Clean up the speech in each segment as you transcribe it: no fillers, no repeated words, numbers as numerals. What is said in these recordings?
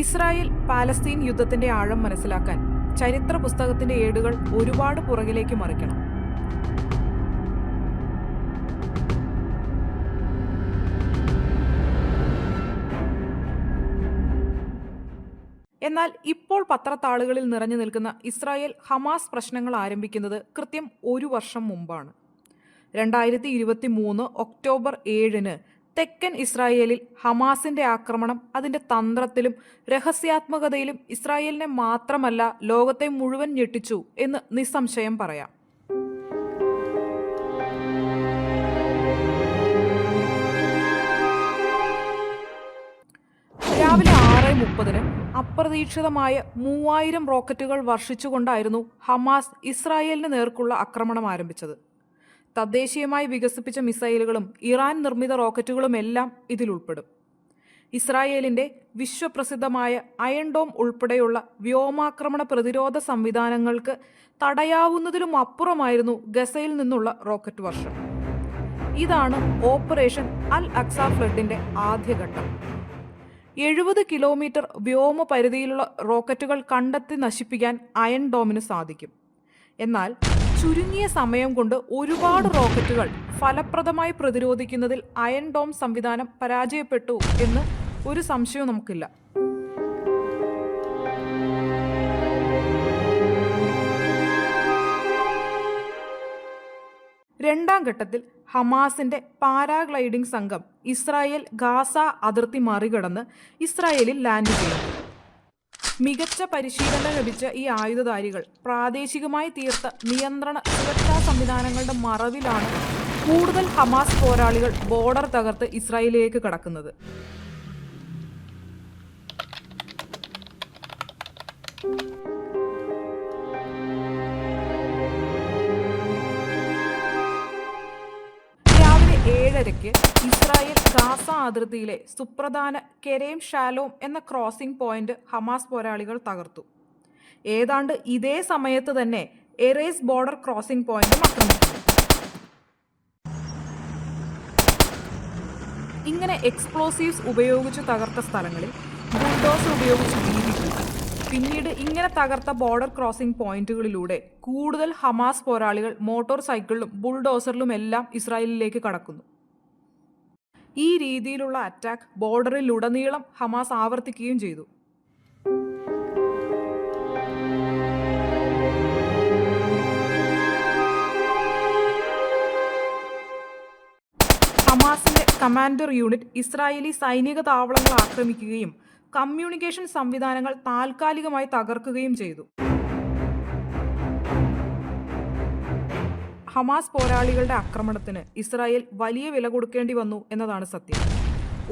Israel Palestine യുദ്ധത്തിന്റെ ആഴം മനസ്സിലാക്കാൻ ചരിത്ര പുസ്തകത്തിന്റെ ഏടുകൾ ഒരുപാട് പുറകിലേക്ക് മറിക്കണം. എന്നാൽ ഇപ്പോൾ പത്രത്താളുകളിൽ നിറഞ്ഞു നിൽക്കുന്ന ഇസ്രായേൽ ഹമാസ് പ്രശ്നങ്ങൾ ആരംഭിക്കുന്നത് കൃത്യം 1 വർഷം മുമ്പാണ്. 2023 ഒക്ടോബർ 7 തെക്കൻ ഇസ്രായേലിൽ ഹമാസിന്റെ ആക്രമണം അതിന്റെ തന്ത്രത്തിലും രഹസ്യാത്മകതയിലും ഇസ്രായേലിനെ മാത്രമല്ല ലോകത്തെ മുഴുവൻ ഞെട്ടിച്ചു എന്ന് നിസ്സംശയം പറയാം. രാവിലെ 6:30 അപ്രതീക്ഷിതമായ 3000 റോക്കറ്റുകൾ വർഷിച്ചുകൊണ്ടായിരുന്നു ഹമാസ് ഇസ്രായേലിന് നേർക്കുള്ള ആക്രമണം ആരംഭിച്ചത്. തദ്ദേശീയമായി വികസിപ്പിച്ച മിസൈലുകളും ഇറാൻ നിർമ്മിത റോക്കറ്റുകളുമെല്ലാം ഇതിലുൾപ്പെടും. ഇസ്രായേലിന്റെ വിശ്വപ്രസിദ്ധമായ അയൺ ഡോം ഉൾപ്പെടെയുള്ള വ്യോമാക്രമണ പ്രതിരോധ സംവിധാനങ്ങൾക്ക് തടയാവുന്നതിലും അപ്പുറമായിരുന്നു ഗസയിൽ നിന്നുള്ള റോക്കറ്റ് വർഷം. ഇതാണ് ഓപ്പറേഷൻ അൽ അക്സ ഫ്ലഡിന്റെ ആദ്യഘട്ടം. 70 കിലോമീറ്റർ വ്യോമ പരിധിയിലുള്ള റോക്കറ്റുകൾ കണ്ടെത്തി നശിപ്പിക്കാൻ അയൺ ഡോമിന് സാധിക്കും. എന്നാൽ ചുരുങ്ങിയ സമയം കൊണ്ട് ഒരുപാട് റോക്കറ്റുകൾ ഫലപ്രദമായി പ്രതിരോധിക്കുന്നതിൽ അയൺ ഡോം സംവിധാനം പരാജയപ്പെട്ടു എന്ന് ഒരു സംശയവും നമുക്കില്ല. രണ്ടാം ഘട്ടത്തിൽ ഹമാസിന്റെ പാരാഗ്ലൈഡിംഗ് സംഘം ഇസ്രായേൽ ഗാസ അതിർത്തി മറികടന്ന് ഇസ്രായേലിൽ ലാൻഡ് ചെയ്തു. മികച്ച പരിശീലനം ലഭിച്ച ഈ ആയുധധാരികൾ പ്രാദേശികമായി തീർത്ത നിയന്ത്രണ സുരക്ഷാ സംവിധാനങ്ങളുടെ മറവിലാണ് കൂടുതൽ ഹമാസ് പോരാളികൾ ബോർഡർ തകർത്ത് ഇസ്രായേലിലേക്ക് കടക്കുന്നത്. രാവിലെ 7:30 ഇസ്രായേൽ ഗാസ അതിർത്തിയിലെ സുപ്രധാന കെരേം ഷാലോം എന്ന ക്രോസിംഗ് പോയിന്റ് ഹമാസ് പോരാളികൾ തകർത്തു. ഏതാണ്ട് ഇതേ സമയത്ത് തന്നെ എറേസ് ബോർഡർ ക്രോസിംഗ് പോയിന്റും ആക്രമിച്ചു. ഇങ്ങനെ എക്സ്പ്ലോസീവ്സ് ഉപയോഗിച്ച് തകർത്ത സ്ഥലങ്ങളിൽ ബുൾഡോസർ ഉപയോഗിച്ച് വീതിച്ചു. പിന്നീട് ഇങ്ങനെ തകർത്ത ബോർഡർ ക്രോസിംഗ് പോയിന്റുകളിലൂടെ കൂടുതൽ ഹമാസ് പോരാളികൾ മോട്ടോർ സൈക്കിളിലും ബുൾഡോസറിലും എല്ലാം ഇസ്രായേലിലേക്ക് കടക്കുന്നു. ഈ രീതിയിലുള്ള അറ്റാക്ക് ബോർഡറിലുടനീളം ഹമാസ് ആവർത്തിക്കുകയും ചെയ്തു. ഹമാസിന്റെ കമാൻഡർ യൂണിറ്റ് ഇസ്രായേലി സൈനിക താവളങ്ങൾ ആക്രമിക്കുകയും കമ്മ്യൂണിക്കേഷൻ സംവിധാനങ്ങൾ താൽക്കാലികമായി തകർക്കുകയും ചെയ്തു. ഹമാസ് പോരാളികളുടെ ആക്രമണത്തിന് ഇസ്രായേൽ വലിയ വില കൊടുക്കേണ്ടി വന്നു എന്നതാണ് സത്യം.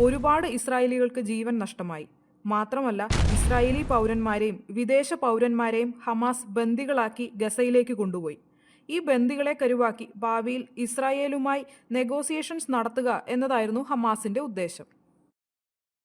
ഒരുപാട് ഇസ്രായേലികൾക്ക് ജീവൻ നഷ്ടമായി. മാത്രമല്ല, ഇസ്രായേലി പൗരന്മാരെയും വിദേശ പൗരന്മാരെയും ഹമാസ് ബന്ദികളാക്കി ഗസയിലേക്ക് കൊണ്ടുപോയി. ഈ ബന്ദികളെ കരുവാക്കി ഭാവിയിൽ ഇസ്രായേലുമായി നെഗോസിയേഷൻസ് നടത്തുക എന്നതായിരുന്നു ഹമാസിന്റെ ഉദ്ദേശം.